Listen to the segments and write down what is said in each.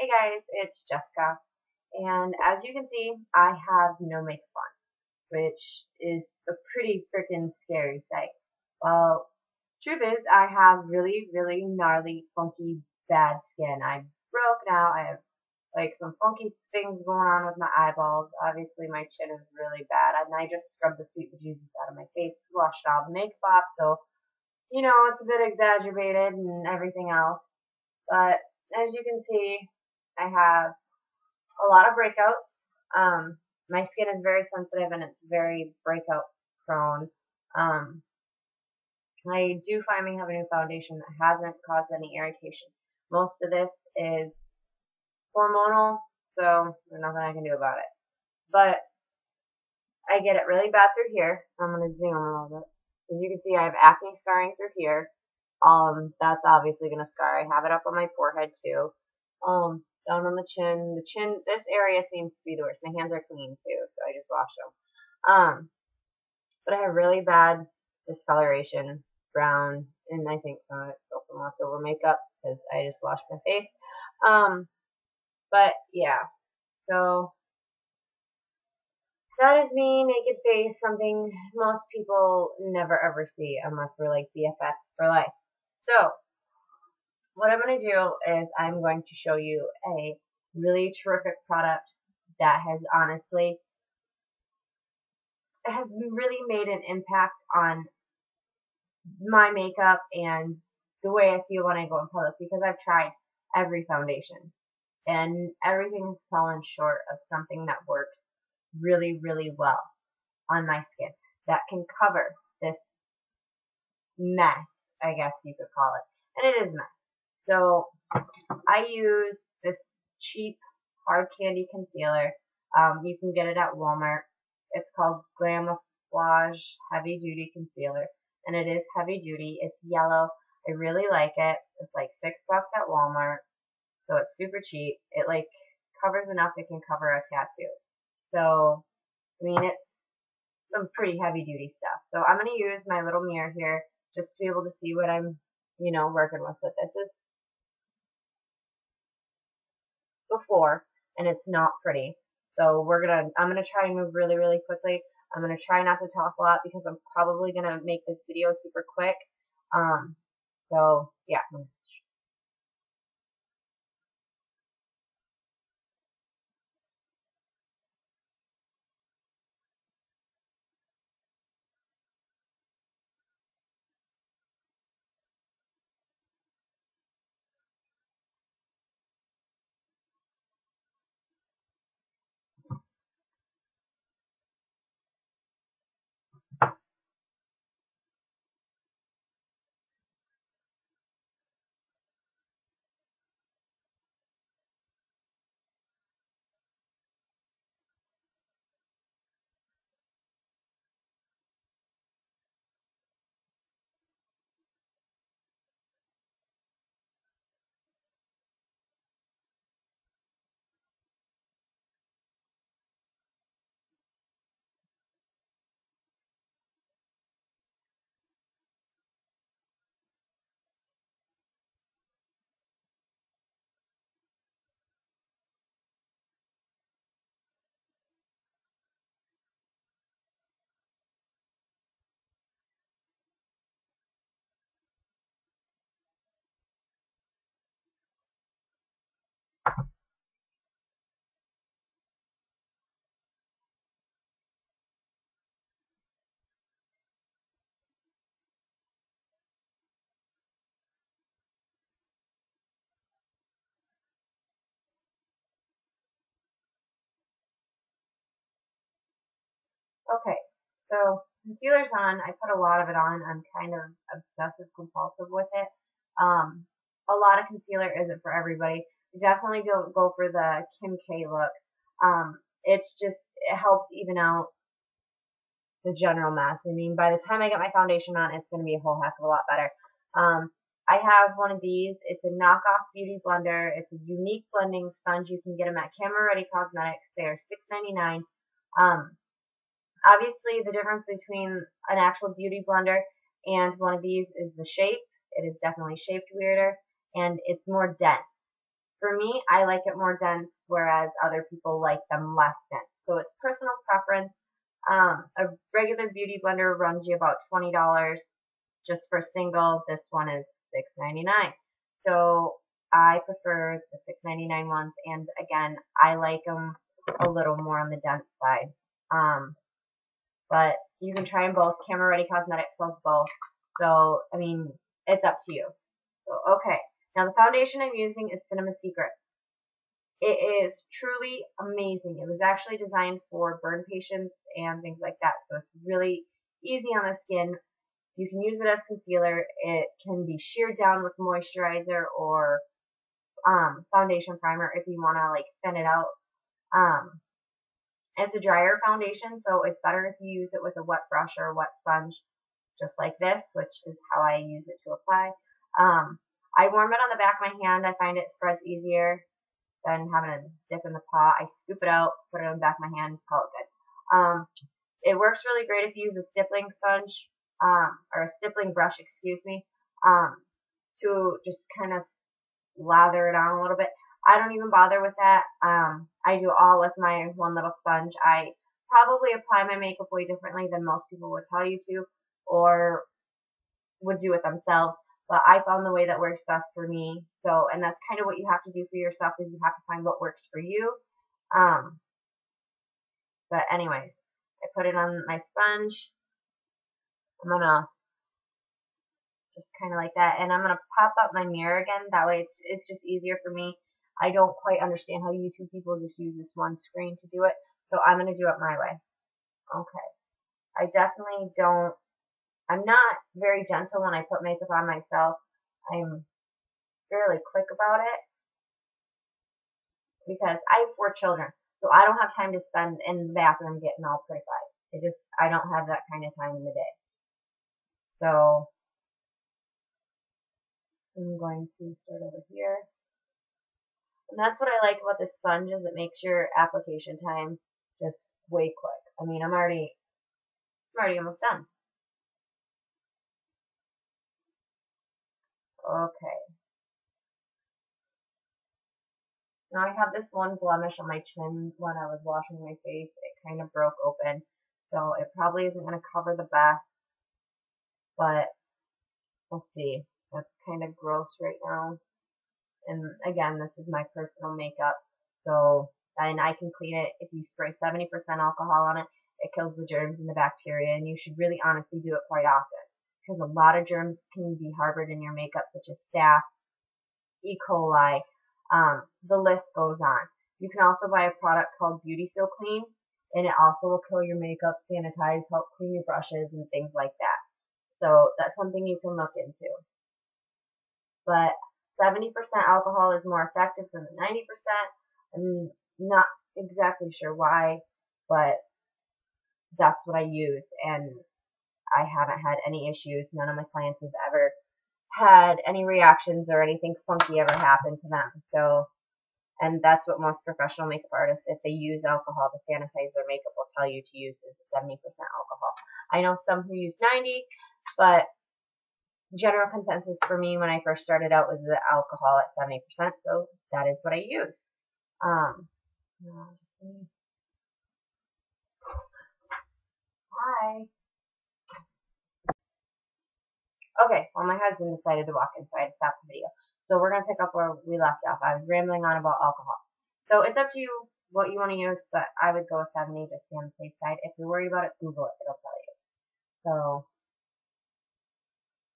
Hey guys, it's Jessica, and as you can see, I have no makeup on, which is a pretty freaking scary sight. Well, truth is, I have really, really gnarly, funky, bad skin. I'm broke now. I have like some funky things going on with my eyeballs. Obviously, my chin is really bad, and I just scrubbed the sweet bejesus out of my face, washed all the makeup off, so it's a bit exaggerated and everything else. But as you can see, I have a lot of breakouts. My skin is very sensitive and it's very breakout prone. Um, I do finally have a new foundation that hasn't caused any irritation. Most of this is hormonal, so there's nothing I can do about it. But I get it really bad through here. I'm going to zoom a little bit. As you can see, I have acne scarring through here. That's obviously going to scar. I have it up on my forehead too. Down on the chin. This area seems to be the worst. My hands are clean too, so I just washed them. But I have really bad discoloration, brown, and I think some of it's still some leftover makeup because I just washed my face. But yeah, so that is me, naked face, something most people never ever see unless we're like BFFs for life. So, what I'm going to do is I'm going to show you a really terrific product that has really made an impact on my makeup and the way I feel when I go in public, because I've tried every foundation and everything has fallen short of something that works really, really well on my skin that can cover this mess, I guess you could call it. And it is a mess. So I use this cheap hard candy concealer. You can get it at Walmart. It's called Glamouflage Heavy Duty Concealer, and it is heavy duty. It's yellow. I really like it. It's like $6 at Walmart, so it's super cheap. It like covers enough it can cover a tattoo. So I mean, it's some pretty heavy duty stuff. So I'm going to use my little mirror here just to be able to see what I'm working with. But this is before, and it's not pretty. So I'm gonna try and move really, really quickly. I'm gonna try not to talk a lot because I'm probably gonna make this video super quick. So yeah. Okay, so concealer's on. I put a lot of it on. I'm kind of obsessive compulsive with it. A lot of concealer isn't for everybody. Definitely don't go for the Kim K look. It helps even out the general mess. I mean, by the time I get my foundation on, it's going to be a whole heck of a lot better. I have one of these. It's a knockoff beauty blender. It's a unique blending sponge. You can get them at Camera Ready Cosmetics. They are $6.99. Obviously, the difference between an actual beauty blender and one of these is the shape. It is definitely shaped weirder, and it's more dense. For me, I like it more dense, whereas other people like them less dense. So it's personal preference. A regular beauty blender runs you about $20 just for single. This one is $6.99. So I prefer the $6.99 ones, and again, I like them a little more on the dense side. But you can try them both. Camera Ready Cosmetics sells both. So, I mean, it's up to you. So, okay. Now, the foundation I'm using is Cinema Secrets. It is truly amazing. It was actually designed for burn patients and things like that. So, it's really easy on the skin. You can use it as concealer. It can be sheared down with moisturizer or foundation primer if you want to, like, thin it out. It's a drier foundation, so it's better if you use it with a wet brush or a wet sponge, just like this, which is how I use it to apply. I warm it on the back of my hand. I find it spreads easier than having a dip in the pot. I scoop it out, put it on the back of my hand, call it good. It works really great if you use a stippling sponge, or a stippling brush, excuse me, to just kind of lather it on a little bit. I don't even bother with that. I do all with my one little sponge. I probably apply my makeup way differently than most people would tell you to, or would do it themselves. But I found the way that works best for me. So, and that's kind of what you have to do for yourself, is you have to find what works for you. But anyways, I put it on my sponge. I'm gonna just kind of like that, and I'm gonna pop up my mirror again. That way, it's just easier for me. I don't quite understand how YouTube people just use this one screen to do it, so I'm gonna do it my way. Okay. I definitely don't. I'm not very gentle when I put makeup on myself. I'm fairly quick about it because I have 4 children, so I don't have time to spend in the bathroom getting all prettified. I don't have that kind of time in the day. So I'm going to start over here. And that's what I like about this sponge, is it makes your application time just way quick. I mean, I'm already almost done. Okay. Now I have this one blemish on my chin when I was washing my face. It kind of broke open, so it probably isn't going to cover the best, but we'll see. That's kind of gross right now. And again, this is my personal makeup, so, and I can clean it. If you spray 70% alcohol on it, it kills the germs and the bacteria, and you should really honestly do it quite often, because a lot of germs can be harbored in your makeup, such as staph, E. coli, the list goes on. You can also buy a product called Beauty Seal Clean, and it also will kill your makeup, sanitize, help clean your brushes, and things like that. So that's something you can look into. But 70% alcohol is more effective than the 90%. I'm not exactly sure why, but that's what I use, and I haven't had any issues. None of my clients have ever had any reactions or anything funky ever happen to them. So, and that's what most professional makeup artists, if they use alcohol to sanitize their makeup, will tell you to use, is 70% alcohol. I know some who use 90, but general consensus for me when I first started out was the alcohol at 70%, so that is what I use. Hi. Okay, well, my husband decided to walk in, so I had to stop the video. So we're going to pick up where we left off. I was rambling on about alcohol. So it's up to you what you want to use, but I would go with 70 just to be on the safe side. If you're worried about it, Google it. It'll tell you. So,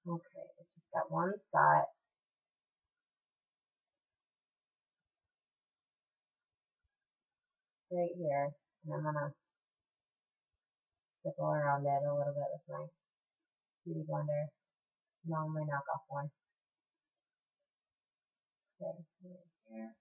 okay, it's just that one spot. Right here. And I'm going to stipple around it a little bit with my beauty blender. No, my knockoff one. Okay, right here.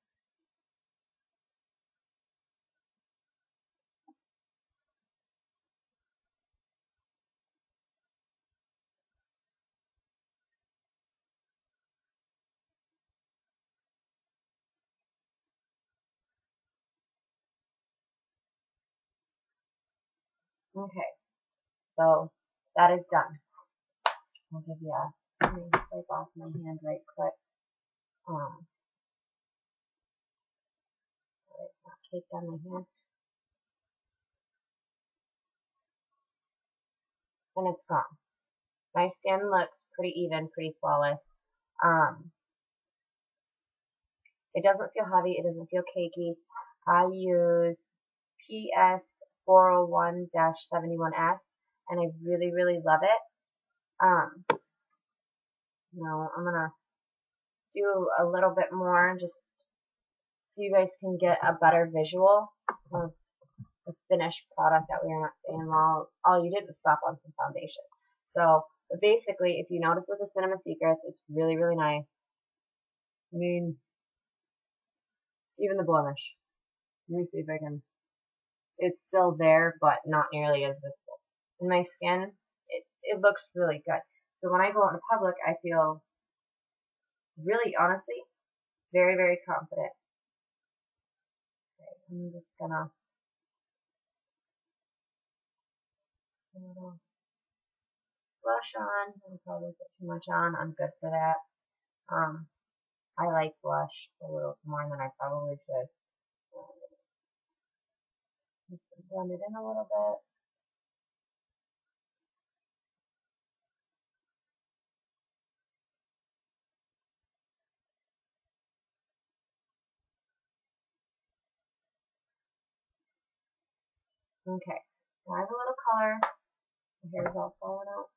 Okay, so that is done. I'll give you a, let me wipe off my hand right quick. caked on my hand. And it's gone. My skin looks pretty even, pretty flawless. It doesn't feel heavy. It doesn't feel cakey. I use PS 401-71S, and I really, really love it. Now I'm gonna do a little bit more just so you guys can get a better visual of the finished product that we are not saying. Well, all you did was slap on some foundation. So, but basically, if you notice with the Cinema Secrets, it's really, really nice. I mean, even the blemish. Let me see if I can. It's still there, but not nearly as visible. In my skin, it looks really good. So when I go out in public, I feel really, honestly, very, very confident. Okay, I'm just gonna put a little blush on. I'll probably put too much on. I'm good for that. I like blush a little more than I probably should. Just blend it in a little bit. Okay, now I have a little color. My hair's all falling out.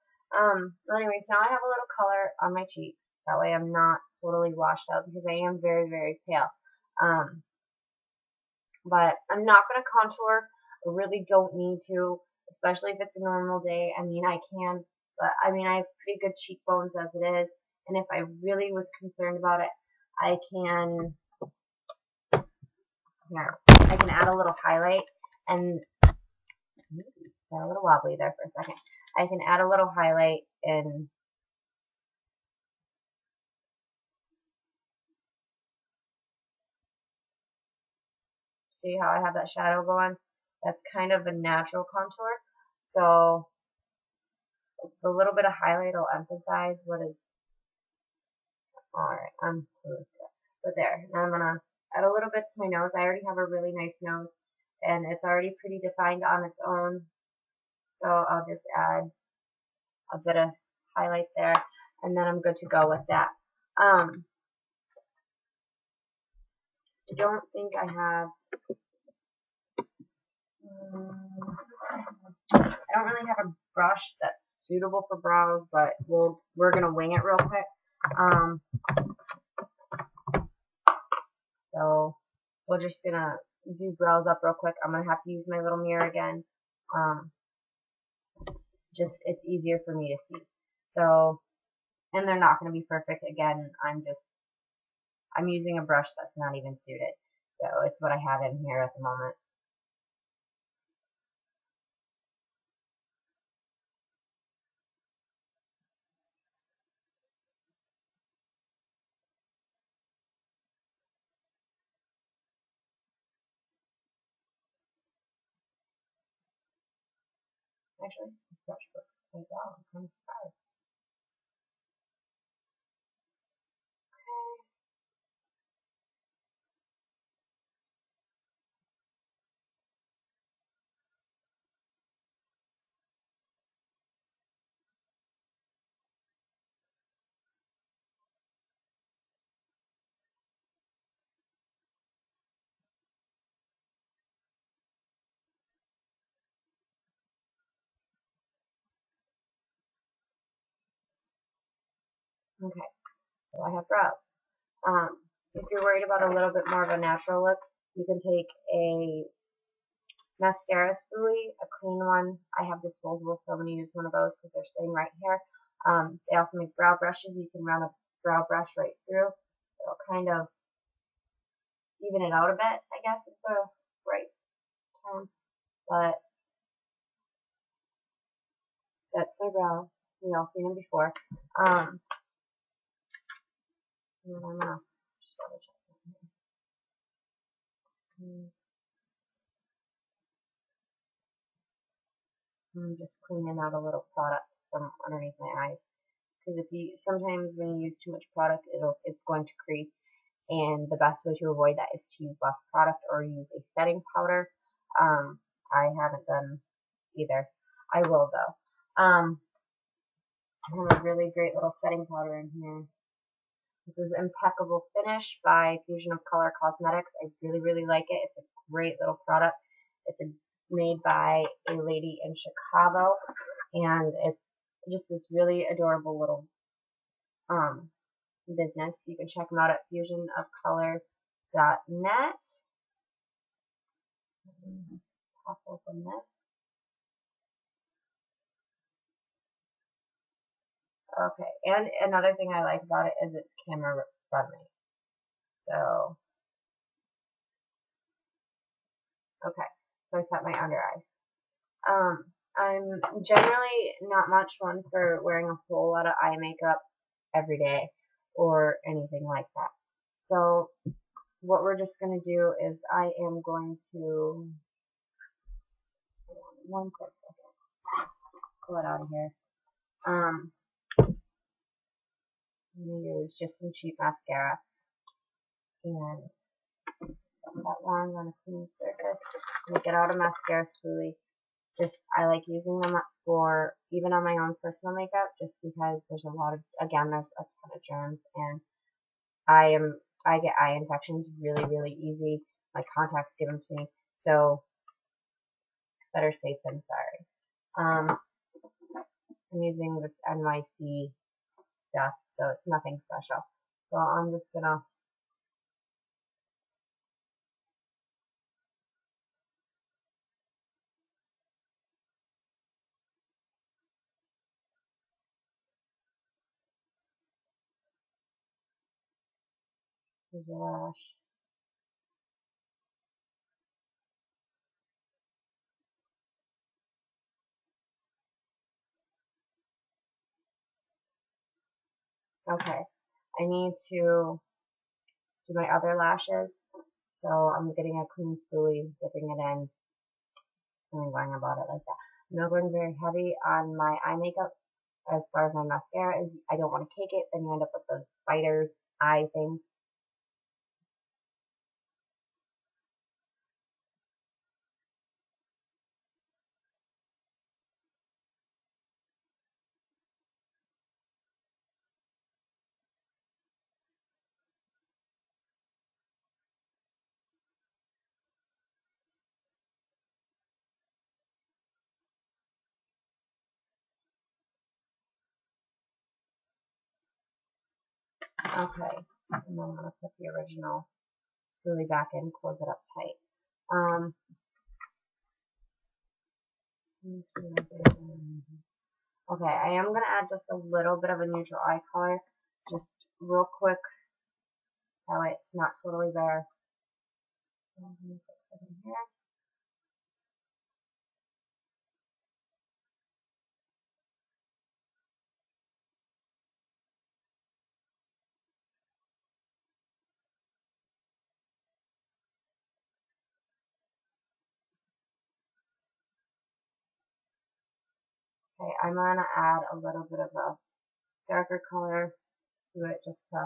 Anyways, now I have a little color on my cheeks. That way I'm not totally washed out because I am very, very pale. But I'm not going to contour. I really don't need to, especially if it's a normal day. I mean, I can, but I mean, I have pretty good cheekbones as it is. And if I really was concerned about it, I can, here, I can add a little highlight and, got a little wobbly there for a second. I can add a little highlight and see how I have that shadow going? That's kind of a natural contour. So a little bit of highlight will emphasize what is, alright, I'm close to it. But there, now I'm going to add a little bit to my nose. I already have a really nice nose, and it's already pretty defined on its own. So I'll just add a bit of highlight there, and then I'm good to go with that. I don't think I have, I don't really have a brush that's suitable for brows, but we're going to wing it real quick. So we're just going to do brows up real quick. I'm going to have to use my little mirror again. Just, it's easier for me to see. So, and they're not going to be perfect. Again, I'm using a brush that's not even suited. So it's what I have in here at the moment. Actually, this brush works quite well. I'm kind of surprised. Okay, so I have brows. If you're worried about a little bit more of a natural look, you can take a mascara spoolie, a clean one. I have disposable, so I'm going to use one of those because they're sitting right here. They also make brow brushes. You can run a brow brush right through. It'll kind of even it out a bit, I guess is the right term. But that's my brow. You all seen them before. And then I'm gonna just double check that. I'm just cleaning out a little product from underneath my eyes. Because if you sometimes when you use too much product, it's going to creep. and the best way to avoid that is to use less product or use a setting powder. I haven't done either. I will though. I have a really great little setting powder in here. This is Impeccable Finish by Fusion of Color Cosmetics. I really, really like it. It's a great little product. It's made by a lady in Chicago, and it's just this really adorable little business. You can check them out at fusionofcolor.net. Pop open this. Okay, and another thing I like about it is it's camera friendly. So, okay, so I set my under eyes. I'm generally not much one for wearing a whole lot of eye makeup every day or anything like that. So, what we're just going to do is I am going to, one quick second, pull it out of here. I'm going to use just some cheap mascara and that one on a clean surface. I'm going to get out a mascara spoolie. I like using them for, even on my own personal makeup, just because there's a lot of, again, there's a ton of germs, and I get eye infections really, really easy. My contacts give them to me, so better safe than sorry. I'm using this NYC stuff, so it's nothing special. So I'm just gonna use a lash. Okay, I need to do my other lashes, so I'm getting a clean spoolie, dipping it in, and then going about it like that. I'm not going very heavy on my eye makeup as far as my mascara is. I don't want to cake it, then you end up with those spider eye things. Okay, and then I'm going to put the original spoolie back in, close it up tight. Okay, I am going to add just a little bit of a neutral eye color, just real quick, that way it's not totally bare. So I'm going to put that in here. Okay, I'm going to add a little bit of a darker color to it just to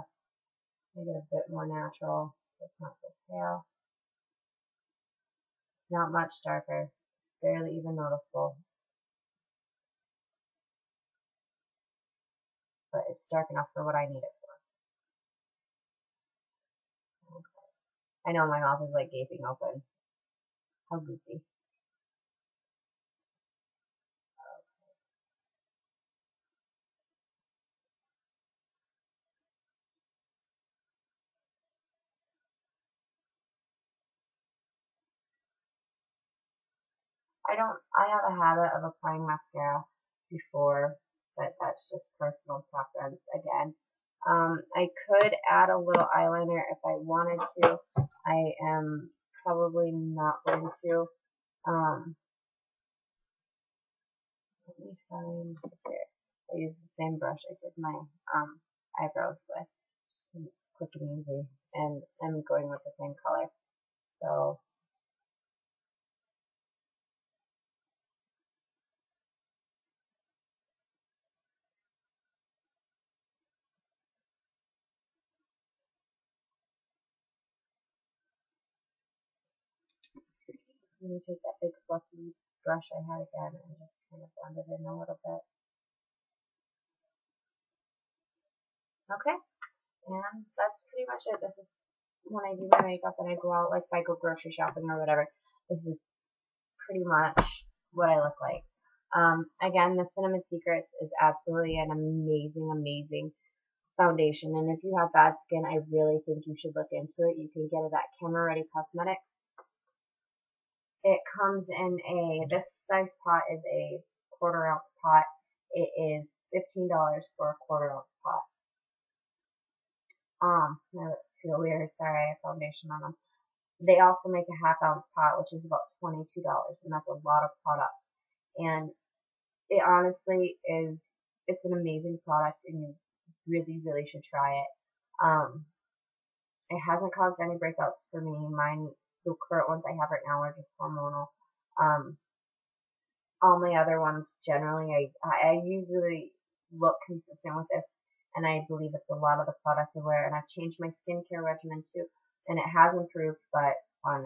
make it a bit more natural. It's not so pale. Not much darker, barely even noticeable, but it's dark enough for what I need it for. Okay. I know my mouth is like gaping open. How goofy. I have a habit of applying mascara before, but that's just personal preference again. I could add a little eyeliner if I wanted to. I am probably not going to. Let me find here. I use the same brush I did my eyebrows with. It's quick and easy, and I'm going with the same color. So I'm going to take that big fluffy brush I had again and just kind of blend it in a little bit. Okay, and that's pretty much it. This is when I do my makeup and I go out, like if I go grocery shopping or whatever, this is pretty much what I look like. Again, the Cinnamon Secrets is absolutely an amazing foundation, and if you have bad skin, I really think you should look into it. You can get it at Camera Ready Cosmetics. It comes in this size pot is a 1/4 ounce pot. It is $15 for a 1/4 ounce pot. My lips feel weird. Sorry, I have foundation on them. They also make a 1/2 ounce pot, which is about $22, and that's a lot of product. And it honestly is, it's an amazing product, and you really should try it. It hasn't caused any breakouts for me. Mine, the current ones I have right now are just hormonal. All my other ones, generally, I usually look consistent with this, and I believe it's a lot of the product I wear, and I've changed my skincare regimen too, and it has improved, but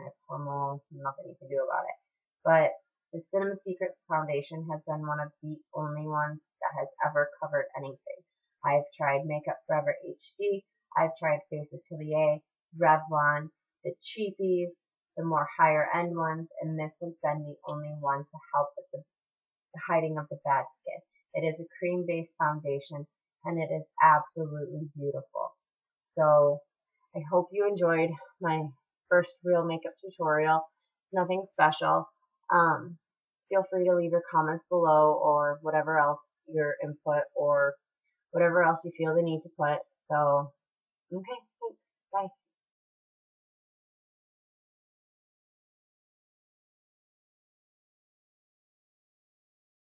it's hormonal, nothing you can do about it. But the Cinnamon Secrets foundation has been one of the only ones that has ever covered anything. I've tried Makeup Forever HD, I've tried Face Atelier, Revlon, the cheapies, the more higher end ones, and this has been the only one to help with the hiding of the bad skin. It is a cream based foundation, and it is absolutely beautiful. So I hope you enjoyed my first real makeup tutorial. It's nothing special. Feel free to leave your comments below, or whatever else your input, or whatever else you feel the need to put. So, okay, thanks. Bye.